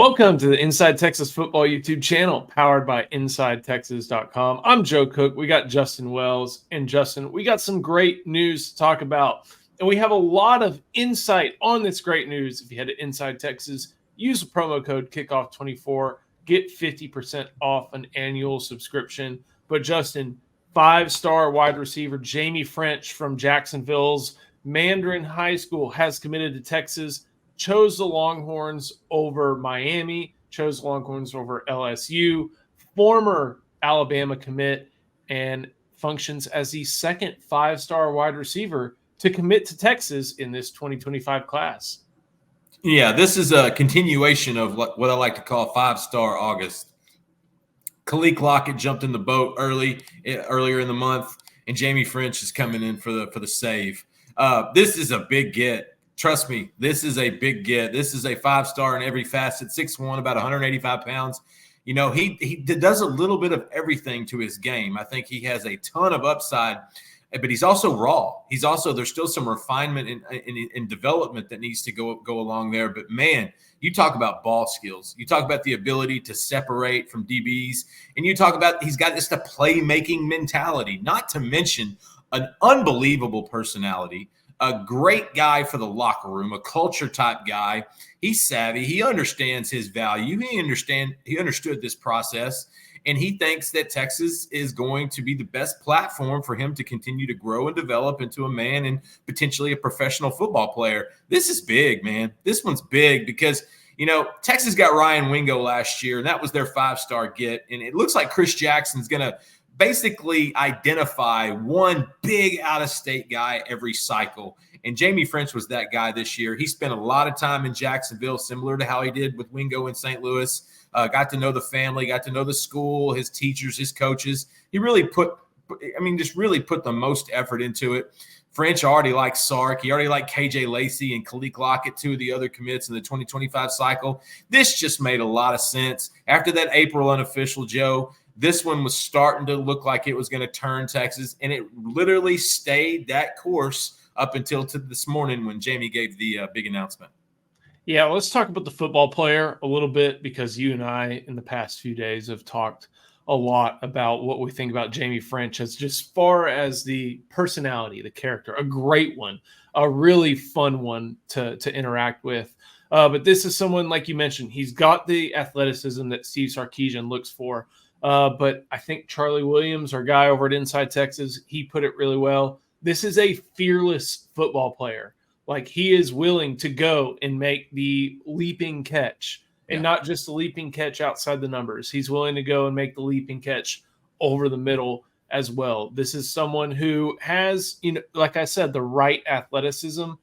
Welcome to the Inside Texas Football YouTube channel, powered by InsideTexas.com. I'm Joe Cook. We got Justin Wells. And Justin, we got some great news to talk about. And we have a lot of insight on this great news. If you head to Inside Texas, use the promo code Kickoff24, get 50% off an annual subscription. But Justin, 5-star wide receiver Jaime Ffrench from Jacksonville's Mandarin High School has committed to Texas. Chose the Longhorns over Miami, chose the Longhorns over LSU, former Alabama commit, and functions as the second 5-star wide receiver to commit to Texas in this 2025 class. Yeah, this is a continuation of what I like to call 5-star August. Khalil Lockett jumped in the boat earlier in the month, and Jaime Ffrench is coming in for the save. This is a big get. Trust me, this is a big get. This is a 5-star in every facet, 6'1", about 185 pounds. You know, he does a little bit of everything to his game. I think he has a ton of upside, but he's also raw. There's still some refinement and development that needs to go along there. But, man, you talk about ball skills. You talk about the ability to separate from DBs. And you talk about he's got just a playmaking mentality, not to mention an unbelievable personality. A great guy for the locker room, a culture type guy. He's savvy. He understands his value. He understood this process, and he thinks that Texas is going to be the best platform for him to continue to grow and develop into a man and potentially a professional football player. This is big, man. This one's big because, you know, Texas got Ryan Wingo last year, and that was their 5-star get. And it looks like Chris Jackson's going to basically identify one big out-of-state guy every cycle. And Jaime Ffrench was that guy this year. He spent a lot of time in Jacksonville, similar to how he did with Wingo in St. Louis. Got to know the family, got to know the school, his teachers, his coaches. He really put the most effort into it. Ffrench already liked Sark. He already liked KJ Lacey and Khalil Lockett, two of the other commits in the 2025 cycle. This just made a lot of sense. After that April unofficial, Joe, this one was starting to look like it was going to turn Texas, and it literally stayed that course up until this morning when Jamie gave the big announcement. Yeah, let's talk about the football player a little bit, because you and I in the past few days have talked a lot about what we think about Jaime Ffrench as just far as the personality, the character, a great one, a really fun one to interact with. But this is someone, like you mentioned, he's got the athleticism that Steve Sarkisian looks for. But I think Charlie Williams, our guy over at Inside Texas, he put it really well. This is a fearless football player. Like, he is willing to go and make the leaping catch, and not just the leaping catch outside the numbers. He's willing to go and make the leaping catch over the middle as well. This is someone who has, you know, like I said, the right athleticism.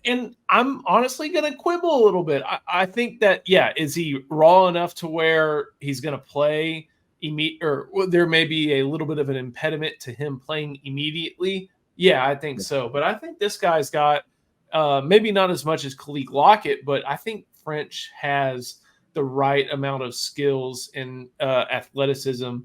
And I'm honestly going to quibble a little bit. I think that, is he raw enough to where he's going to play or there may be a little bit of an impediment to him playing immediately? Yeah, I think so. But I think this guy's got maybe not as much as Khalil Lockett, but I think Ffrench has the right amount of skills and athleticism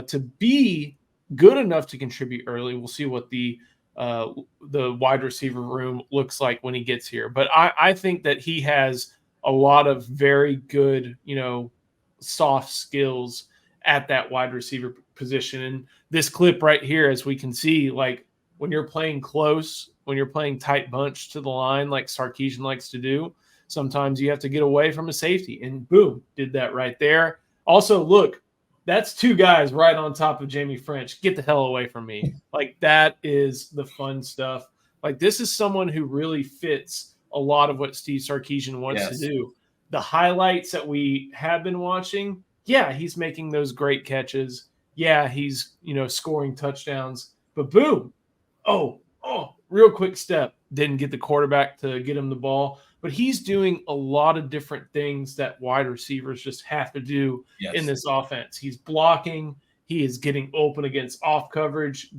to be good enough to contribute early. We'll see what the wide receiver room looks like when he gets here. But I think that he has a lot of very good, you know, soft skills at that wide receiver position. And this clip right here, as we can see, like, when you're playing close, when you're playing tight bunch to the line, like Sarkisian likes to do, sometimes you have to get away from a safety. And boom, did that right there. Also, look, that's two guys right on top of Jaime Ffrench. Get the hell away from me. Like, that is the fun stuff. Like, this is someone who really fits a lot of what Steve Sarkisian wants to do. The highlights that we have been watching, he's making those great catches. Yeah, he's, you know, scoring touchdowns. But boom, real quick step. Didn't get the quarterback to get him the ball. But he's doing a lot of different things that wide receivers just have to do in this offense. He's blocking. He is getting open against off coverage,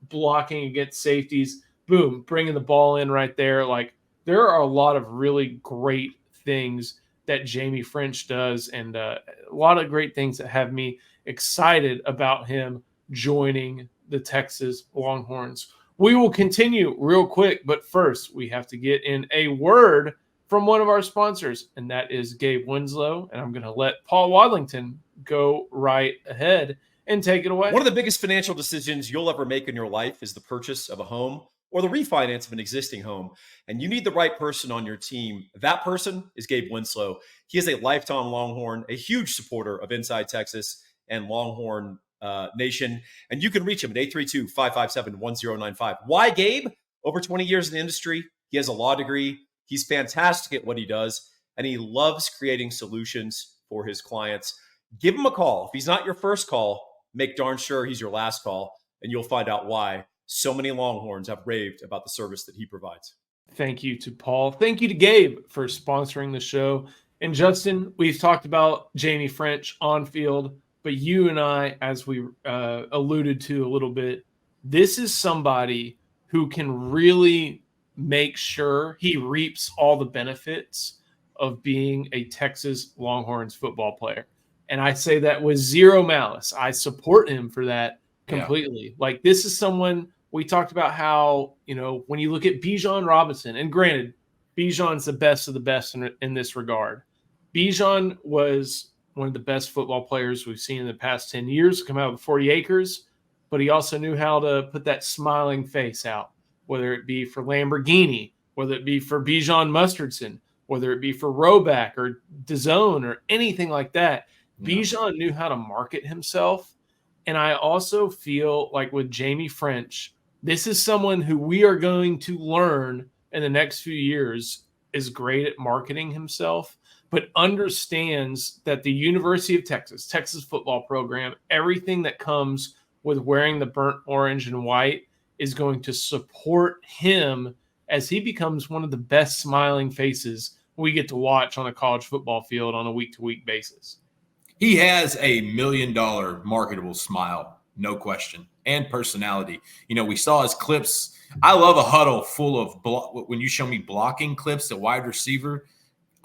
blocking against safeties. Boom, bringing the ball in right there. Like, there are a lot of really great things that Jaime Ffrench does, and a lot of great things that have me excited about him joining the Texas Longhorns. We will continue real quick, but first we have to get in a word from one of our sponsors, and that is Gabe Winslow. And I'm going to let Paul Wadlington go right ahead and take it away. One of the biggest financial decisions you'll ever make in your life is the purchase of a home or the refinance of an existing home. And you need the right person on your team. That person is Gabe Winslow. He is a lifetime Longhorn, a huge supporter of Inside Texas and Longhorn Nation. And you can reach him at 832-557-1095. Why Gabe? Over 20 years in the industry. He has a law degree. He's fantastic at what he does. And he loves creating solutions for his clients. Give him a call. If he's not your first call, make darn sure he's your last call. And you'll find out why so many Longhorns have raved about the service that he provides. Thank you to Paul. Thank you to Gabe for sponsoring the show. And Justin, we've talked about Jaime Ffrench on field, but you and I, as we alluded to a little bit, this is somebody who can really make sure he reaps all the benefits of being a Texas Longhorns football player. And I say that with zero malice. I support him for that completely. Yeah. Like, this is someone, we talked about how, when you look at Bijan Robinson, and granted, Bijan's the best of the best in this regard. Bijan was one of the best football players we've seen in the past 10 years come out of the 40 acres, but he also knew how to put that smiling face out, whether it be for Lamborghini, whether it be for Bijan Mustardson, whether it be for Roback or DAZN or anything like that. Yeah. Bijan knew how to market himself. And I also feel like with Jaime Ffrench, this is someone who we are going to learn in the next few years is great at marketing himself, but understands that the University of Texas football program, everything that comes with wearing the burnt orange and white is going to support him as he becomes one of the best smiling faces we get to watch on a college football field on a week-to-week basis. He has a $1 million marketable smile, no question, and personality. We saw his clips. I love a huddle full of when you show me blocking clips at wide receiver,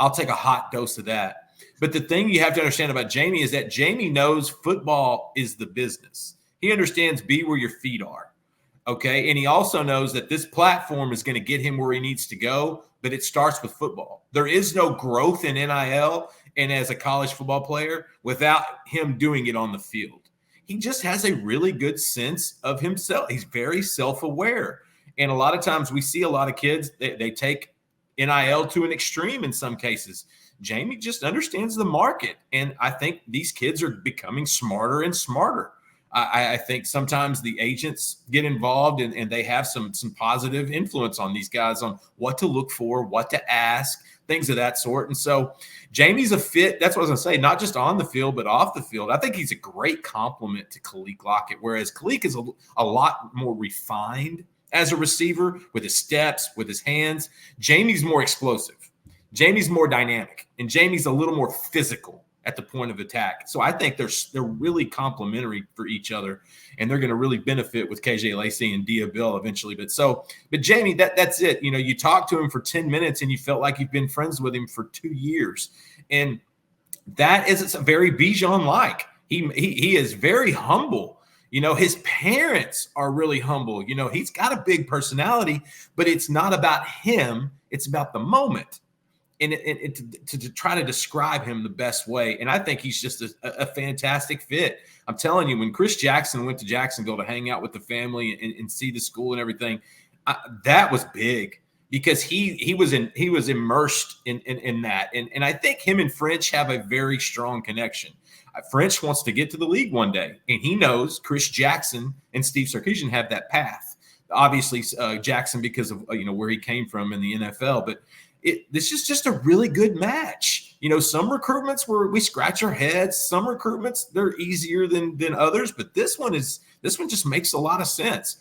I'll take a hot dose of that. But the thing you have to understand about Jaime is that Jaime knows football is the business. He understands be where your feet are. Okay. And he also knows that this platform is going to get him where he needs to go, but it starts with football. There is no growth in NIL and as a college football player without him doing it on the field. He just has a really good sense of himself. He's very self-aware. And a lot of times we see a lot of kids, they take NIL to an extreme in some cases. Jaime just understands the market. And I think these kids are becoming smarter and smarter. I think sometimes the agents get involved and they have some positive influence on these guys on what to look for, what to ask, things of that sort. And so Jamie's a fit. That's what I was going to say, not just on the field, but off the field. I think he's a great compliment to Khaleke Lockett, whereas Khaleke is a lot more refined as a receiver with his steps, with his hands. Jamie's more explosive. Jamie's more dynamic, and Jamie's a little more physical at the point of attack. So I think they're really complementary for each other, and they're going to really benefit with KJ Lacey and Dia Bill eventually. But Jaime, that's it. You talked to him for 10 minutes and you felt like you've been friends with him for 2 years. And that is very Bijan-like. He is very humble. His parents are really humble. He's got a big personality, but it's not about him. It's about the moment. And to try to describe him the best way. And I think he's just a fantastic fit. I'm telling you, when Chris Jackson went to Jacksonville to hang out with the family and see the school and everything, that was big because he was immersed in that. And I think him and Ffrench have a very strong connection. Ffrench wants to get to the league one day, and he knows Chris Jackson and Steve Sarkisian have that path. Obviously, Jackson because of where he came from in the NFL, but this is just a really good match. Some recruitments where we scratch our heads, some recruitments, they're easier than others, but this one just makes a lot of sense.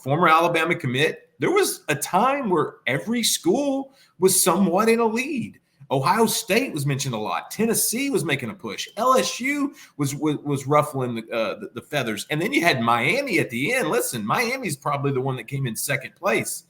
Former Alabama commit, there was a time where every school was somewhat in a lead. Ohio State was mentioned a lot. Tennessee was making a push. LSU was ruffling the feathers. And then you had Miami at the end. Listen, Miami's probably the one that came in second place.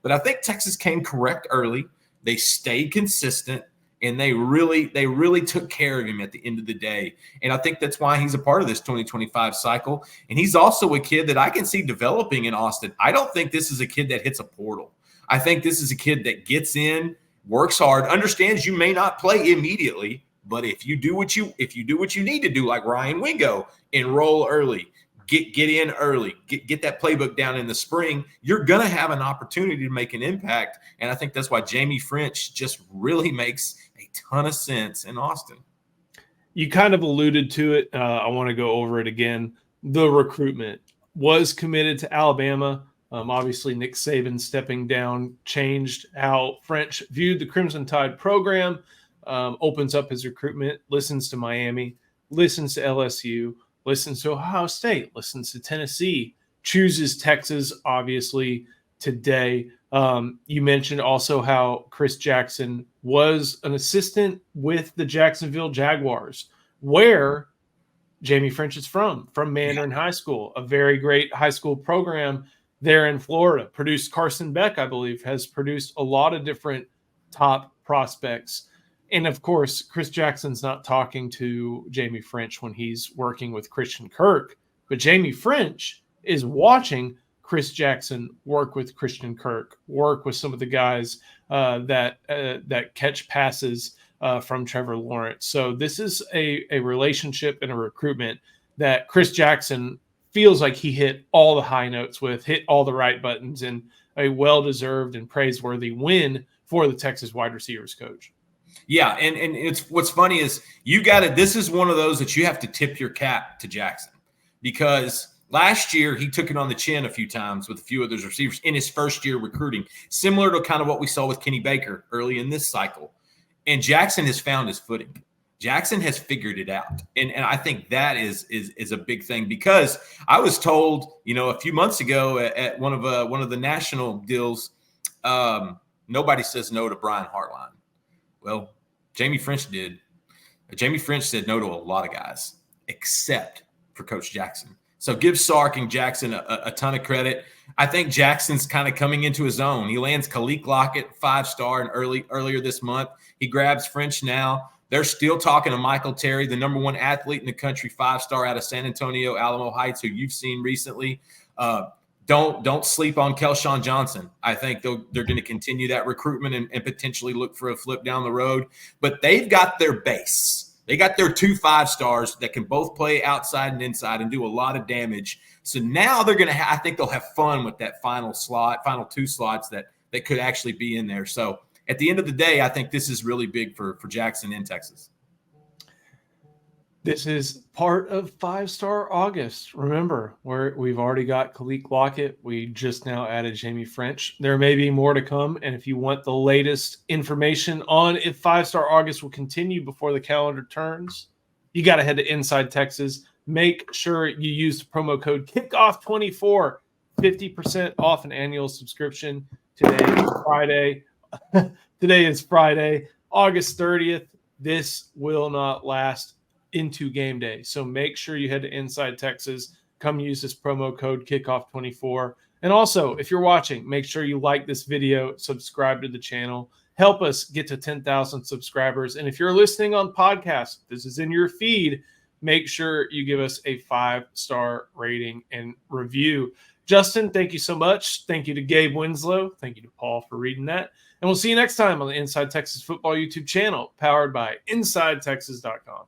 But I think Texas came correct early. They stayed consistent, and they really took care of him at the end of the day. And I think that's why he's a part of this 2025 cycle. And he's also a kid that I can see developing in Austin. I don't think this is a kid that hits a portal. I think this is a kid that gets in, works hard, understands you may not play immediately, but if you do what you need to do, like Ryan Wingo, enroll early, get in early, get that playbook down in the spring, you're gonna have an opportunity to make an impact. And I think that's why Jaime Ffrench just really makes a ton of sense in Austin. You kind of alluded to it. I want to go over it again. The recruitment was committed to Alabama. Obviously, Nick Saban stepping down changed how Ffrench viewed the Crimson Tide program, opens up his recruitment, listens to Miami, listens to LSU, listens to Ohio State, listens to Tennessee, chooses Texas, obviously, today. You mentioned also how Chris Jackson was an assistant with the Jacksonville Jaguars, where Jaime Ffrench is from Mandarin High School, a very great high school program there in Florida. Produced Carson Beck, I believe, has produced a lot of different top prospects. And of course, Chris Jackson's not talking to Jaime Ffrench when he's working with Christian Kirk, but Jaime Ffrench is watching Chris Jackson work with Christian Kirk, work with some of the guys that catch passes from Trevor Lawrence. So this is a relationship and a recruitment that Chris Jackson feels like he hit all the high notes with, hit all the right buttons, and a well-deserved and praiseworthy win for the Texas wide receivers coach. Yeah, and it's what's funny is this is one of those that you have to tip your cap to Jackson, because last year he took it on the chin a few times with a few of those receivers in his first year recruiting, similar to kind of what we saw with Kenny Baker early in this cycle. And Jackson has found his footing. Jackson has figured it out. And I think that is a big thing, because I was told, a few months ago at one of the national deals, nobody says no to Brian Hartline. Well, Jaime Ffrench did. Jaime Ffrench said no to a lot of guys, except for Coach Jackson. So give Sark and Jackson a ton of credit. I think Jackson's kind of coming into his own. He lands Khalil Lockett, 5-star, and earlier this month. He grabs Ffrench now. They're still talking to Michael Terry, the number 1 athlete in the country, 5-star out of San Antonio, Alamo Heights, who you've seen recently. Don't sleep on Kelshawn Johnson. I think they're going to continue that recruitment and potentially look for a flip down the road. But they've got their base. They got their 2 5-stars that can both play outside and inside and do a lot of damage. So now they're going to I think they'll have fun with that final 2 slots that could actually be in there. So at the end of the day, I think this is really big for Jackson in Texas. This is part of 5-Star August. Remember, we've already got Khalil Lockett. We just now added Jaime Ffrench. There may be more to come. And if you want the latest information on if 5-Star August will continue before the calendar turns, you got to head to Inside Texas. Make sure you use the promo code KICKOFF24, 50% off an annual subscription. Today is Friday, August 30th. This will not last into game day. So make sure you head to Inside Texas. Come use this promo code KICKOFF24. And also, if you're watching, make sure you like this video, subscribe to the channel, help us get to 10,000 subscribers. And if you're listening on podcast, this is in your feed, make sure you give us a 5-star rating and review. Justin, thank you so much. Thank you to Gabe Winslow. Thank you to Paul for reading that. And we'll see you next time on the Inside Texas Football YouTube channel, powered by InsideTexas.com.